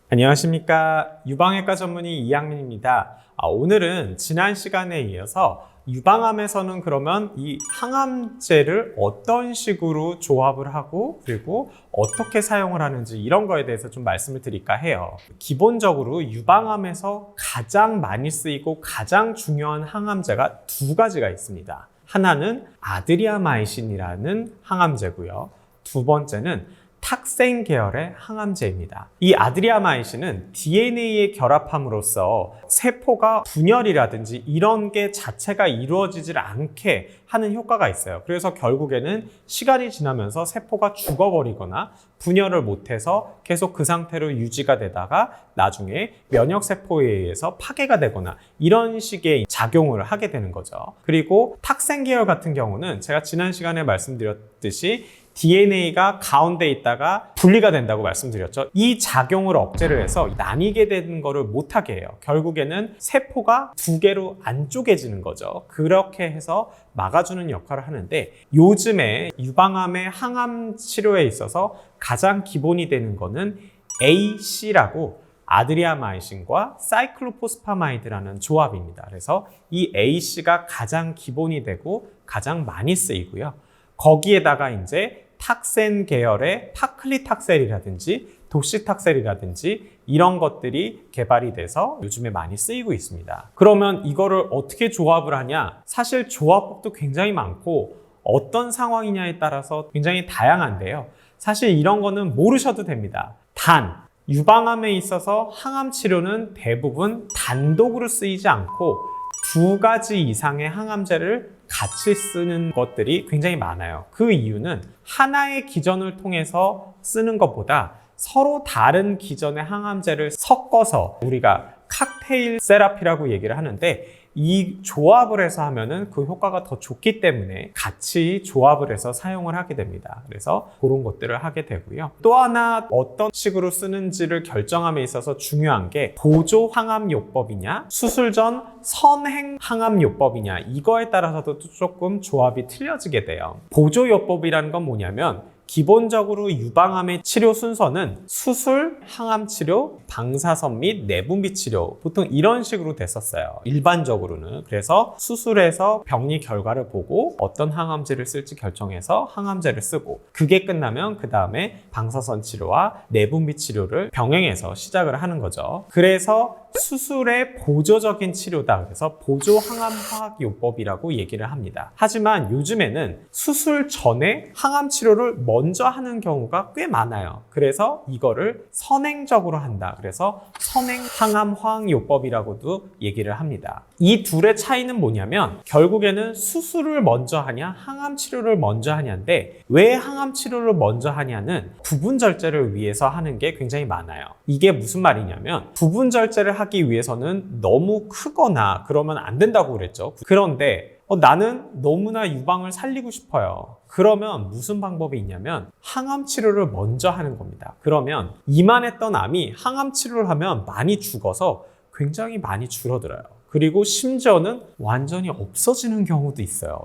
안녕하십니까. 유방외과 전문의 이학민입니다. 오늘은 지난 시간에 이어서 유방암에서는 그러면 이 항암제를 어떤 식으로 조합을 하고 그리고 어떻게 사용을 하는지 이런 거에 대해서 좀 말씀을 드릴까 해요. 기본적으로 유방암에서 가장 많이 쓰이고 가장 중요한 항암제가 두 가지가 있습니다. 하나는 아드리아마이신이라는 항암제고요. 두 번째는 탁생 계열의 항암제입니다. 이 아드리아마이신은 DNA에 결합함으로써 세포가 분열이라든지 이런 게 자체가 이루어지질 않게 하는 효과가 있어요. 그래서 결국에는 시간이 지나면서 세포가 죽어버리거나 분열을 못해서 계속 그 상태로 유지가 되다가 나중에 면역세포에 의해서 파괴가 되거나 이런 식의 작용을 하게 되는 거죠. 그리고 탁생 계열 같은 경우는 제가 지난 시간에 말씀드렸듯이 DNA가 가운데 있다가 분리가 된다고 말씀드렸죠. 이 작용을 억제를 해서 나뉘게 되는 거를 못하게 해요. 결국에는 세포가 두 개로 안 쪼개지는 거죠. 그렇게 해서 막아주는 역할을 하는데 요즘에 유방암의 항암 치료에 있어서 가장 기본이 되는 거는 AC라고 아드리아마이신과 사이클로포스파마이드라는 조합입니다. 그래서 이 AC가 가장 기본이 되고 가장 많이 쓰이고요. 거기에다가 이제 탁센 계열의 파클리탁셀이라든지 도시탁셀이라든지 이런 것들이 개발이 돼서 요즘에 많이 쓰이고 있습니다. 그러면 이거를 어떻게 조합을 하냐? 사실 조합법도 굉장히 많고 어떤 상황이냐에 따라서 굉장히 다양한데요. 사실 이런 거는 모르셔도 됩니다. 단, 유방암에 있어서 항암 치료는 대부분 단독으로 쓰이지 않고 두 가지 이상의 항암제를 같이 쓰는 것들이 굉장히 많아요. 그 이유는 하나의 기전을 통해서 쓰는 것보다 서로 다른 기전의 항암제를 섞어서 우리가 칵테일 세라피라고 얘기를 하는데 이 조합을 해서 하면은 그 효과가 더 좋기 때문에 같이 조합을 해서 사용을 하게 됩니다. 그래서 그런 것들을 하게 되고요. 또 하나 어떤 식으로 쓰는지를 결정함에 있어서 중요한 게 보조 항암요법이냐 수술 전 선행 항암요법이냐 이거에 따라서도 조금 조합이 틀려지게 돼요. 보조요법이라는 건 뭐냐면 기본적으로 유방암의 치료 순서는 수술, 항암 치료, 방사선 및 내분비 치료 보통 이런 식으로 됐었어요. 일반적으로는. 그래서 수술해서 병리 결과를 보고 어떤 항암제를 쓸지 결정해서 항암제를 쓰고 그게 끝나면 그 다음에 방사선 치료와 내분비 치료를 병행해서 시작을 하는 거죠. 그래서 수술의 보조적인 치료다. 그래서 보조 항암 화학 요법이라고 얘기를 합니다. 하지만 요즘에는 수술 전에 항암 치료를 먼저 하는 경우가 꽤 많아요. 그래서 이거를 선행적으로 한다. 그래서 선행 항암 화학 요법이라고도 얘기를 합니다. 이 둘의 차이는 뭐냐면 결국에는 수술을 먼저 하냐 항암 치료를 먼저 하냐인데 왜 항암 치료를 먼저 하냐는 부분 절제를 위해서 하는 게 굉장히 많아요. 이게 무슨 말이냐면 부분 절제를 하기 위해서는 너무 크거나 그러면 안 된다고 그랬죠. 그런데 나는 너무나 유방을 살리고 싶어요. 그러면 무슨 방법이 있냐면 항암 치료를 먼저 하는 겁니다. 그러면 이만했던 암이 항암 치료를 하면 많이 죽어서 굉장히 많이 줄어들어요. 그리고 심지어는 완전히 없어지는 경우도 있어요.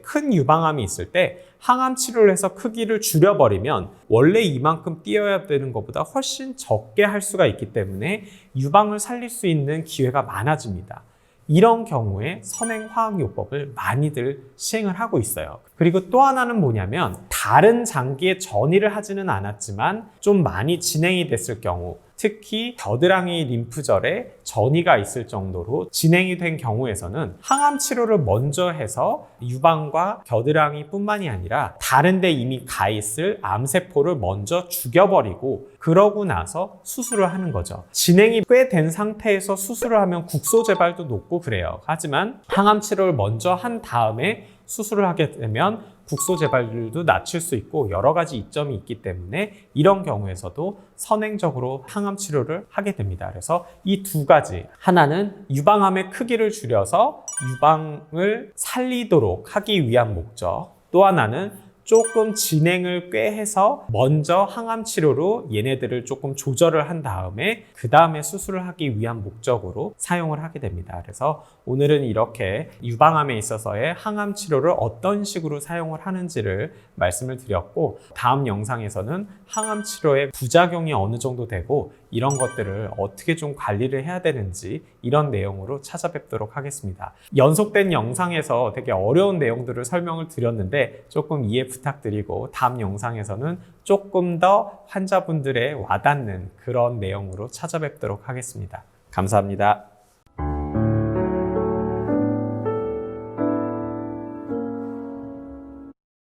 큰 유방암이 있을 때 항암 치료를 해서 크기를 줄여버리면 원래 이만큼 띄어야 되는 것보다 훨씬 적게 할 수가 있기 때문에 유방을 살릴 수 있는 기회가 많아집니다. 이런 경우에 선행화학요법을 많이들 시행을 하고 있어요. 그리고 또 하나는 뭐냐면 다른 장기에 전이를 하지는 않았지만 좀 많이 진행이 됐을 경우 특히 겨드랑이 림프절에 전이가 있을 정도로 진행이 된 경우에서는 항암 치료를 먼저 해서 유방과 겨드랑이 뿐만이 아니라 다른 데 이미 가 있을 암세포를 먼저 죽여버리고 그러고 나서 수술을 하는 거죠. 진행이 꽤 된 상태에서 수술을 하면 국소 재발도 높고 그래요. 하지만 항암 치료를 먼저 한 다음에 수술을 하게 되면 국소 재발률도 낮출 수 있고 여러 가지 이점이 있기 때문에 이런 경우에서도 선행적으로 항암 치료를 하게 됩니다. 그래서 이 두 가지, 하나는 유방암의 크기를 줄여서 유방을 살리도록 하기 위한 목적, 또 하나는 조금 진행을 꽤 해서 먼저 항암 치료로 얘네들을 조금 조절을 한 다음에 그 다음에 수술을 하기 위한 목적으로 사용을 하게 됩니다. 그래서 오늘은 이렇게 유방암에 있어서의 항암 치료를 어떤 식으로 사용을 하는지를 말씀을 드렸고, 다음 영상에서는 항암 치료의 부작용이 어느 정도 되고 이런 것들을 어떻게 좀 관리를 해야 되는지 이런 내용으로 찾아뵙도록 하겠습니다. 연속된 영상에서 되게 어려운 내용들을 설명을 드렸는데 조금 이해 부탁드리고, 다음 영상에서는 조금 더 환자분들의 와닿는 그런 내용으로 찾아뵙도록 하겠습니다. 감사합니다.